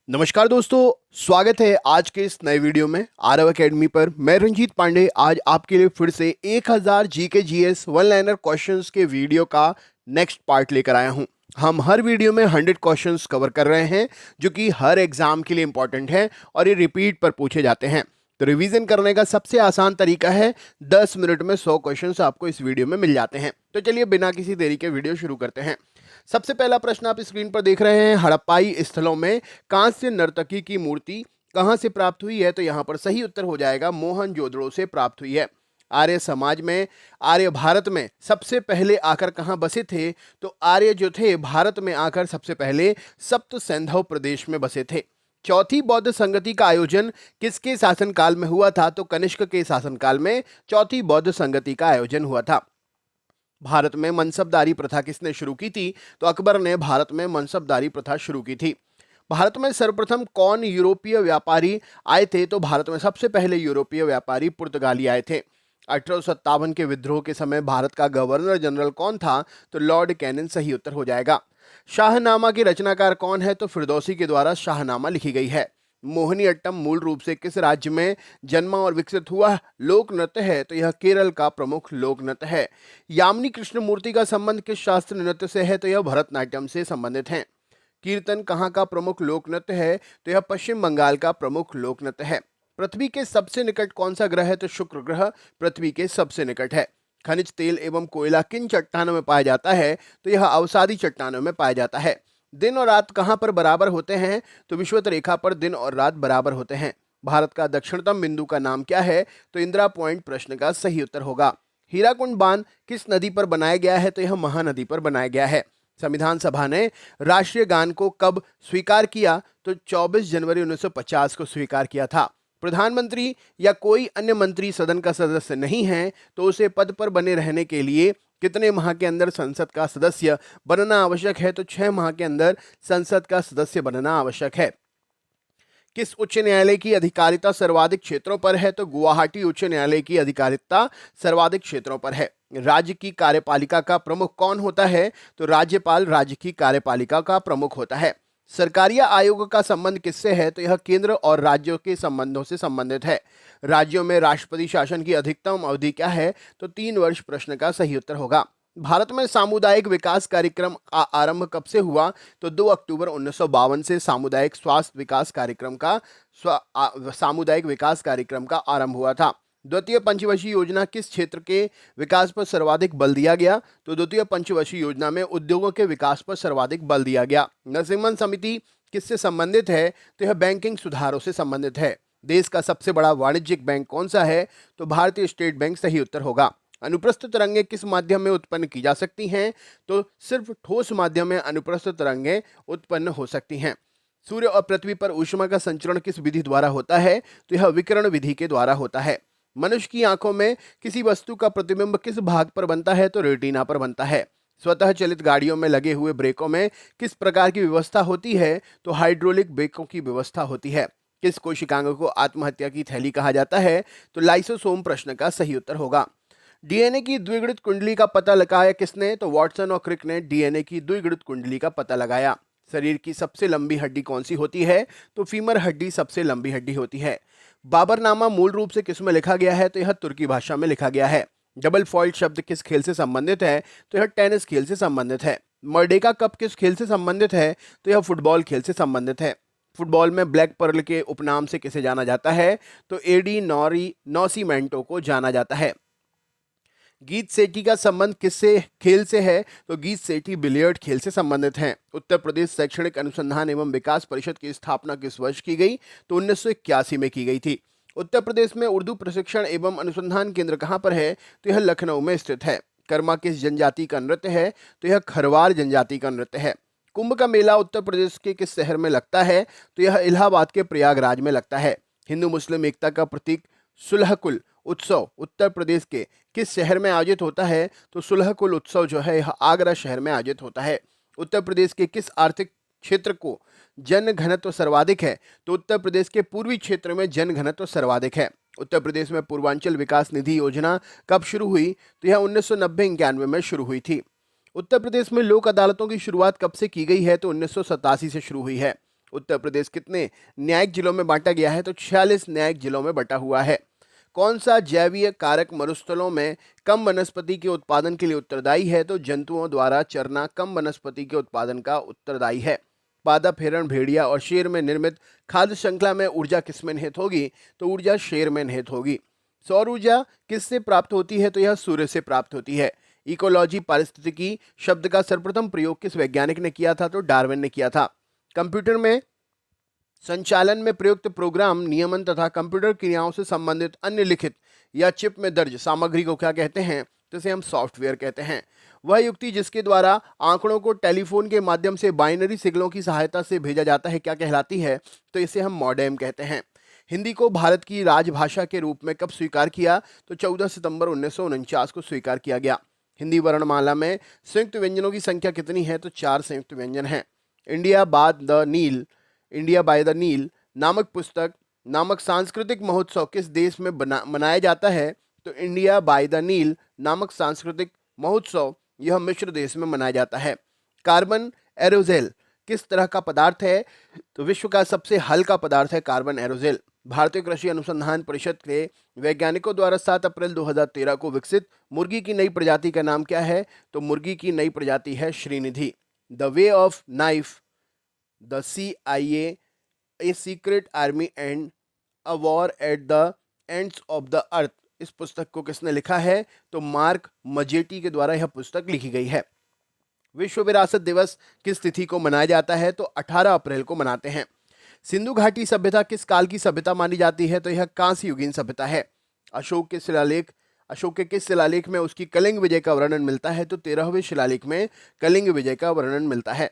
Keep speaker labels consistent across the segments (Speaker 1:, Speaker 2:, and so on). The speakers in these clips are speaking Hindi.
Speaker 1: नमस्कार दोस्तों, स्वागत है आज के इस नए वीडियो में आरव एकेडमी पर। मैं रंजीत पांडे आज आपके लिए फिर से 1000 GK GS one liner questions के वीडियो का नेक्स्ट पार्ट लेकर आया हूं। हम हर वीडियो में 100 क्वेश्चंस कवर कर रहे हैं जो कि हर एग्जाम के लिए इंपॉर्टेंट है और ये रिपीट पर पूछे जाते हैं। तो रिवीजन करने का सबसे आसान तरीका है 10 मिनट में 100 क्वेश्चंस आपको इस वीडियो में मिल जाते हैं। तो चलिए बिना किसी देरी के वीडियो शुरू करते हैं। सबसे पहला प्रश्न आप स्क्रीन पर देख रहे हैं, हड़प्पाई स्थलों में कांस्य नर्तकी की मूर्ति कहां से प्राप्त हुई है? तो यहां पर सही उत्तर हो जाएगा मोहनजोदड़ो से प्राप्त हुई है। आर्य समाज में आर्य भारत में सबसे पहले आकर कहां बसे थे? तो आर्य जो थे भारत में आकर सबसे पहले सप्त सैंधव प्रदेश में बसे थे। चौथी बौद्ध संगति का आयोजन किसके शासनकाल में हुआ था? तो कनिष्क के शासनकाल में चौथी बौद्ध संगति का आयोजन हुआ था। भारत में मनसबदारी प्रथा किसने शुरू की थी? तो अकबर ने भारत में मनसबदारी प्रथा शुरू की थी। भारत में सर्वप्रथम कौन यूरोपीय व्यापारी आए थे? तो भारत में सबसे पहले यूरोपीय व्यापारी पुर्तगाली आए थे। 1857 के विद्रोह के समय भारत का गवर्नर जनरल कौन था? तो लॉर्ड कैनिंग सही उत्तर हो जाएगा। शाहनामा के रचनाकार कौन है? तो फिरदौसी के द्वारा शाहनामा लिखी गई है। मोहिनी अट्टम मूल रूप से किस राज्य में जन्मा और विकसित हुआ लोक नृत्य है? तो यह केरल का प्रमुख लोक नृत्य है। यामिनी कृष्णमूर्ति का संबंध किस शास्त्रीय नृत्य से है? तो यह भरतनाट्यम से संबंधित है। कीर्तन कहाँ का प्रमुख लोक नृत्य है? तो यह पश्चिम बंगाल का प्रमुख लोक नृत्य है। पृथ्वी के सबसे निकट कौन सा ग्रह है? तो शुक्र ग्रह पृथ्वी के सबसे निकट है। खनिज तेल एवं कोयला किन चट्टानों में पाया जाता है? तो यह अवसादी चट्टानों में पाया जाता है। दिन और रात कहां पर बराबर होते हैं? तो विषुवत रेखा पर दिन और रात बराबर होते हैं। भारत का दक्षिणतम बिंदु का नाम क्या है? तो इंदिरा पॉइंट प्रश्न का सही उत्तर होगा। हीराकुंड बांध किस नदी पर बनाया गया है? तो यह महानदी पर बनाया गया है। संविधान सभा ने राष्ट्रीय गान को कब स्वीकार किया? तो 24 जनवरी 1950 को स्वीकार किया था। प्रधानमंत्री या कोई अन्य मंत्री सदन का सदस्य नहीं है तो उसे पद पर बने रहने के लिए कितने माह के अंदर संसद का सदस्य बनना आवश्यक है? तो 6 माह के अंदर संसद का सदस्य बनना आवश्यक है। किस उच्च न्यायालय की अधिकारिता सर्वाधिक क्षेत्रों पर है? तो गुवाहाटी उच्च न्यायालय की अधिकारिता सर्वाधिक क्षेत्रों पर है। राज्य की कार्यपालिका का प्रमुख कौन होता है? तो राज्यपाल राज्य की कार्यपालिका का प्रमुख होता है। सरकारिया आयोग का संबंध किससे है? तो यह केंद्र और राज्यों के संबंधों से संबंधित है। राज्यों में राष्ट्रपति शासन की अधिकतम अवधि क्या है? तो 3 वर्ष प्रश्न का सही उत्तर होगा। भारत में सामुदायिक विकास कार्यक्रम का आरंभ कब से हुआ? तो 2 अक्टूबर 1952 से सामुदायिक स्वास्थ्य विकास कार्यक्रम का सामुदायिक विकास कार्यक्रम का आरंभ हुआ था। द्वितीय पंचवर्षीय योजना किस क्षेत्र के विकास पर सर्वाधिक बल दिया गया? तो द्वितीय पंचवर्षीय योजना में उद्योगों के विकास पर सर्वाधिक बल दिया गया। नरसिम्हन समिति किससे संबंधित है? तो यह बैंकिंग सुधारों से संबंधित है। देश का सबसे बड़ा वाणिज्यिक बैंक कौन सा है? तो भारतीय स्टेट बैंक सही उत्तर होगा। अनुप्रस्थ तरंगें किस माध्यम में उत्पन्न की जा सकती हैं? तो सिर्फ ठोस माध्यम में अनुप्रस्थ तरंगें उत्पन्न हो सकती हैं। सूर्य और पृथ्वी पर ऊष्मा का संचरण किस विधि द्वारा होता है? तो यह विकिरण विधि के द्वारा होता है। मनुष्य की आंखों में किसी वस्तु का प्रतिबिंब किस भाग पर बनता है? तो रेटिना पर बनता है। स्वतः चलित गाड़ियों में लगे हुए ब्रेकों में किस प्रकार की व्यवस्था होती है? तो हाइड्रोलिक ब्रेकों की व्यवस्था होती है। किस कोशिकांग को आत्महत्या की थैली कहा जाता है? तो लाइसोसोम प्रश्न का सही उत्तर होगा। डीएनए की द्विगुणित कुंडली का पता लगाया किसने? तो वॉटसन और क्रिक ने डीएनए की द्विगुणित कुंडली का पता लगाया। शरीर की सबसे लंबी हड्डी कौन सी होती है? तो फीमर हड्डी सबसे लंबी हड्डी होती है। बाबरनामा मूल रूप से किस में लिखा गया है? तो यह तुर्की भाषा में लिखा गया है। डबल फॉल्ट शब्द किस खेल से संबंधित है? तो यह टेनिस खेल से संबंधित है। मर्डेका कप किस खेल से संबंधित है? तो यह फुटबॉल खेल से संबंधित है। फुटबॉल में ब्लैक पर्ल के उपनाम से किसे जाना जाता है? तो एडी नॉसीमेंटो को जाना जाता है। गीत सेठी का संबंध किससे खेल से है? तो गीत सेठी बिलियर्ड खेल से संबंधित हैं। उत्तर प्रदेश शैक्षणिक अनुसंधान एवं विकास परिषद की स्थापना किस वर्ष की गई? तो 1981 में की गई थी। उत्तर प्रदेश में उर्दू प्रशिक्षण एवं अनुसंधान केंद्र कहाँ पर है? तो यह लखनऊ में स्थित है। कर्मा किस जनजाति का नृत्य है? तो यह खरवार जनजाति का नृत्य है। कुंभ का मेला उत्तर प्रदेश के किस शहर में लगता है? तो यह इलाहाबाद के प्रयागराज में लगता है। हिंदू मुस्लिम एकता का प्रतीक सुलहकुल उत्सव उत्तर प्रदेश के किस शहर में आयोजित होता है? तो सुलहकुल उत्सव जो है यह आगरा शहर में आयोजित होता है। उत्तर प्रदेश के किस आर्थिक क्षेत्र को जन घनत्व सर्वाधिक है? तो उत्तर प्रदेश के पूर्वी क्षेत्र में जन घनत्व सर्वाधिक है। उत्तर प्रदेश में पूर्वांचल विकास निधि योजना कब शुरू हुई? तो यह 1990-91 में शुरू हुई थी। उत्तर प्रदेश में लोक अदालतों की शुरुआत कब से की गई है? तो 1987 से शुरू हुई है। उत्तर प्रदेश कितने न्यायिक जिलों में बांटा गया है? तो 46 न्यायिक जिलों में बटा हुआ है। कौन सा जैवीय कारक मरुस्थलों में कम वनस्पति के उत्पादन के लिए उत्तरदायी है? तो जंतुओं द्वारा चरना कम वनस्पति के उत्पादन का उत्तरदायी है। पादप, हिरण, भेड़िया और शेर में निर्मित खाद्य श्रृंखला में ऊर्जा किसमें निहित होगी? तो ऊर्जा शेर में निहित होगी। सौर ऊर्जा किससे प्राप्त होती है? तो यह सूर्य से प्राप्त होती है। इकोलॉजी, पारिस्थितिकी शब्द का सर्वप्रथम प्रयोग किस वैज्ञानिक ने किया था? तो डार्विन ने किया था। कंप्यूटर में संचालन में प्रयुक्त प्रोग्राम, नियमन तथा कंप्यूटर क्रियाओं से संबंधित अन्य लिखित या चिप में दर्ज सामग्री को क्या कहते हैं? तो इसे हम सॉफ्टवेयर कहते हैं। वह युक्ति जिसके द्वारा आंकड़ों को टेलीफोन के माध्यम से बाइनरी सिग्नलों की सहायता से भेजा जाता है क्या कहलाती है? तो इसे हम मॉडेम कहते हैं। हिंदी को भारत की राजभाषा के रूप में कब स्वीकार किया? तो 14 सितंबर 1949 को स्वीकार किया गया। हिंदी वर्णमाला में संयुक्त व्यंजनों की संख्या कितनी है? तो 4 संयुक्त व्यंजन हैं। इंडिया बाय द नील नामक पुस्तक नामक सांस्कृतिक महोत्सव किस देश में मनाया जाता है? तो इंडिया बाय द नील नामक सांस्कृतिक महोत्सव यह मिस्र देश में मनाया जाता है। कार्बन एरोजेल किस तरह का पदार्थ है? तो विश्व का सबसे हल्का पदार्थ है कार्बन एरोजेल। भारतीय कृषि अनुसंधान परिषद के वैज्ञानिकों द्वारा 7 अप्रैल 2013 को विकसित मुर्गी की नई प्रजाति का नाम क्या है? तो मुर्गी की नई प्रजाति है Shrinidhi. The way of knife, the CIA, a secret army and a war at the ends of the earth, इस पुस्तक को किसने लिखा है? तो मार्क मजेटी के द्वारा यह पुस्तक लिखी गई है। विश्व विरासत दिवस किस तिथि को मनाया जाता है? तो 18 अप्रैल को मनाते हैं। सिंधु घाटी सभ्यता किस काल की सभ्यता मानी जाती है? तो यह कांस्य युगीन सभ्यता है। अशोक के किस शिलालेख में उसकी कलिंग विजय का वर्णन मिलता है? तो 13वें शिलालेख में कलिंग विजय का वर्णन मिलता है।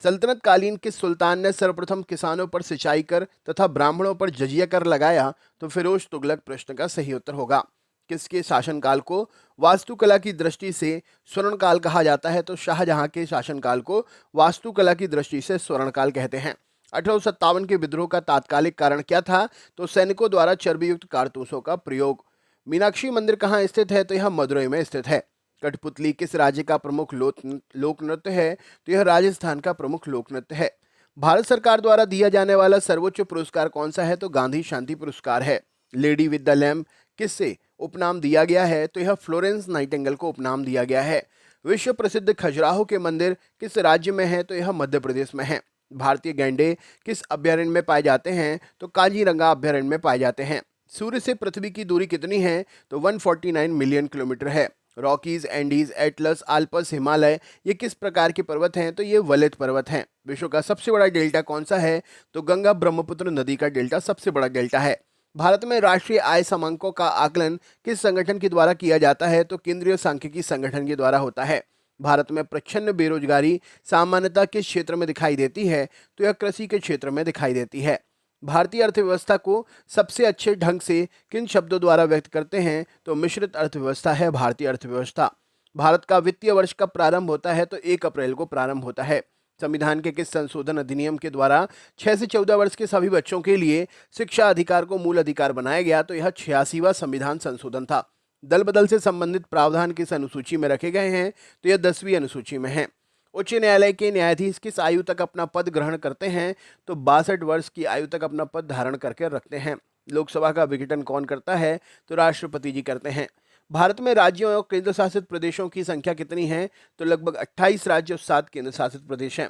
Speaker 1: सल्तनत कालीन किस सुल्तान ने सर्वप्रथम किसानों पर सिंचाई कर तथा ब्राह्मणों पर जजिया कर लगाया? तो फिरोज तुगलक प्रश्न का सही उत्तर होगा। किसके शासनकाल को वास्तुकला की दृष्टि से स्वर्णकाल कहा जाता है? तो शाहजहां के शासनकाल को वास्तुकला की दृष्टि से स्वर्णकाल कहते हैं। 1857 के विद्रोह का तात्कालिक कारण क्या था? तो सैनिकों द्वारा चर्बीयुक्त कारतूसों का प्रयोग। मीनाक्षी मंदिर कहाँ स्थित है? तो यह मदुरई में स्थित है। कठपुतली किस राज्य का प्रमुख लोक नृत्य है? तो यह राजस्थान का प्रमुख लोक नृत्य है। भारत सरकार द्वारा दिया जाने वाला सर्वोच्च पुरस्कार कौन सा है? तो गांधी शांति पुरस्कार है। लेडी विद द लैम्प किससे उपनाम दिया गया है? तो यह फ्लोरेंस नाइटिंगेल को उपनाम दिया गया है। विश्व प्रसिद्ध खजुराहो के मंदिर किस राज्य में है? तो यह मध्य प्रदेश में है। भारतीय गैंडे किस अभ्यारण्य में पाए जाते हैं? तो काजीरंगा अभ्यारण्य में पाए जाते हैं। सूर्य से पृथ्वी की दूरी कितनी है? तो 149 मिलियन किलोमीटर है। Rockies, Andes, Atlas, Alps, Himalaya ये किस प्रकार के पर्वत हैं? तो ये वलित पर्वत हैं। विश्व का सबसे बड़ा डेल्टा कौन सा है? तो गंगा ब्रह्मपुत्र नदी का डेल्टा सबसे बड़ा डेल्टा है। भारत में राष्ट्रीय आय समांकों का आकलन किस संगठन के द्वारा किया जाता है? तो केंद्रीय सांख्यिकी संगठन के द्वारा होता है। भारत में प्रच्छन्न बेरोजगारी सामान्यतः किस क्षेत्र में दिखाई देती है? तो यह कृषि के क्षेत्र में दिखाई देती है। भारतीय अर्थव्यवस्था को सबसे अच्छे ढंग से किन शब्दों द्वारा व्यक्त करते हैं? तो मिश्रित अर्थव्यवस्था है भारतीय अर्थव्यवस्था। भारत का वित्तीय वर्ष कब प्रारंभ होता है? तो 1 अप्रैल को प्रारंभ होता है। संविधान के किस संशोधन अधिनियम के द्वारा 6 से 14 वर्ष के सभी बच्चों के लिए शिक्षा अधिकार को मूल अधिकार बनाया गया? तो यह 86वां संविधान संशोधन था। दल बदल से संबंधित प्रावधान किस अनुसूची में रखे गए हैं? तो यह 10वीं अनुसूची में है। उच्च न्यायालय के न्यायाधीश किस आयु तक अपना पद ग्रहण करते हैं? तो 62 वर्ष की आयु तक अपना पद धारण करके रखते हैं। लोकसभा का विघटन कौन करता है? तो राष्ट्रपति जी करते हैं। भारत में राज्यों और केंद्र शासित प्रदेशों की संख्या कितनी है? तो लगभग 28 राज्य और 7 केंद्र शासित प्रदेश हैं।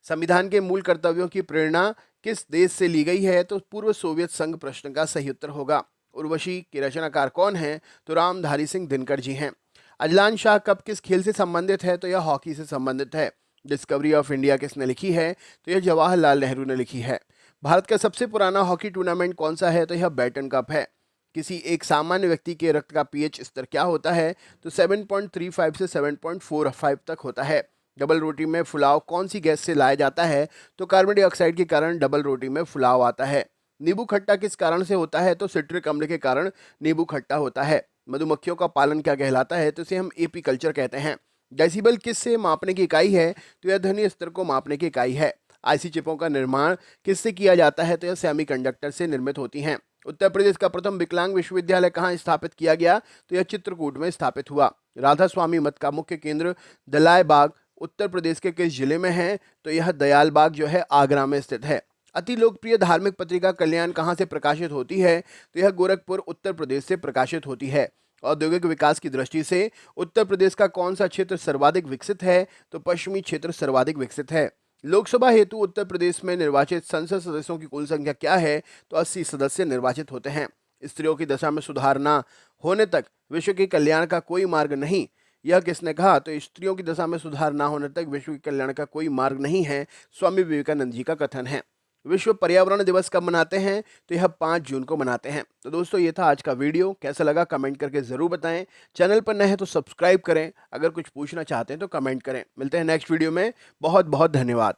Speaker 1: संविधान के मूल कर्तव्यों की प्रेरणा किस देश से ली गई है? तो पूर्व सोवियत संघ प्रश्न का सही उत्तर होगा। उर्वशी के रचनाकार कौन है? तो रामधारी सिंह दिनकर जी हैं। अजलान शाह कप किस खेल से संबंधित है? तो यह हॉकी से संबंधित है। डिस्कवरी ऑफ इंडिया किसने लिखी है? तो यह जवाहरलाल नेहरू ने लिखी है। भारत का सबसे पुराना हॉकी टूर्नामेंट कौन सा है? तो यह बैटन कप है। किसी एक सामान्य व्यक्ति के रक्त का पीएच स्तर क्या होता है? तो 7.35 से 7.45 तक होता है। डबल रोटी में फुलाव कौन सी गैस से लाया जाता है? तो कार्बन डाइऑक्साइड के कारण डबल रोटी में फुलाव आता है। नींबू खट्टा किस कारण से होता है? तो सिट्रिक अम्ल के कारण नींबू खट्टा होता है। मधुमक्खियों का पालन क्या कहलाता है? तो इसे हम एपी कल्चर कहते हैं। डेसिबल किस से मापने की इकाई है? तो यह ध्वनि स्तर को मापने की इकाई है। आईसी चिपों का निर्माण किससे किया जाता है? तो यह सेमीकंडक्टर से निर्मित होती हैं। उत्तर प्रदेश का प्रथम विकलांग विश्वविद्यालय कहाँ स्थापित किया गया? तो यह चित्रकूट में स्थापित हुआ। राधा स्वामी मठ का मुख्य केंद्र दलाई बाग उत्तर प्रदेश के किस जिले में है? तो यह दयालबाग जो है आगरा में स्थित है। अति लोकप्रिय धार्मिक पत्रिका कल्याण कहाँ से प्रकाशित होती है? तो यह गोरखपुर उत्तर प्रदेश से प्रकाशित होती है। औद्योगिक विकास की दृष्टि से उत्तर प्रदेश का कौन सा क्षेत्र सर्वाधिक विकसित है? तो पश्चिमी क्षेत्र सर्वाधिक विकसित है। लोकसभा हेतु उत्तर प्रदेश में निर्वाचित संसद सदस्यों की कुल संख्या क्या है? तो 80 सदस्य निर्वाचित होते हैं। स्त्रियों की दशा में सुधार न होने तक विश्व के कल्याण का कोई मार्ग नहीं। यह किसने कहा? तो स्त्रियों की दशा में सुधार न होने तक विश्व के कल्याण का कोई मार्ग नहीं है, स्वामी विवेकानंद जी का कथन है। विश्व पर्यावरण दिवस कब मनाते हैं? तो यह 5 जून को मनाते हैं। तो दोस्तों ये था आज का वीडियो, कैसा लगा कमेंट करके ज़रूर बताएं। चैनल पर नए हैं तो सब्सक्राइब करें, अगर कुछ पूछना चाहते हैं तो कमेंट करें। मिलते हैं नेक्स्ट वीडियो में। बहुत बहुत धन्यवाद।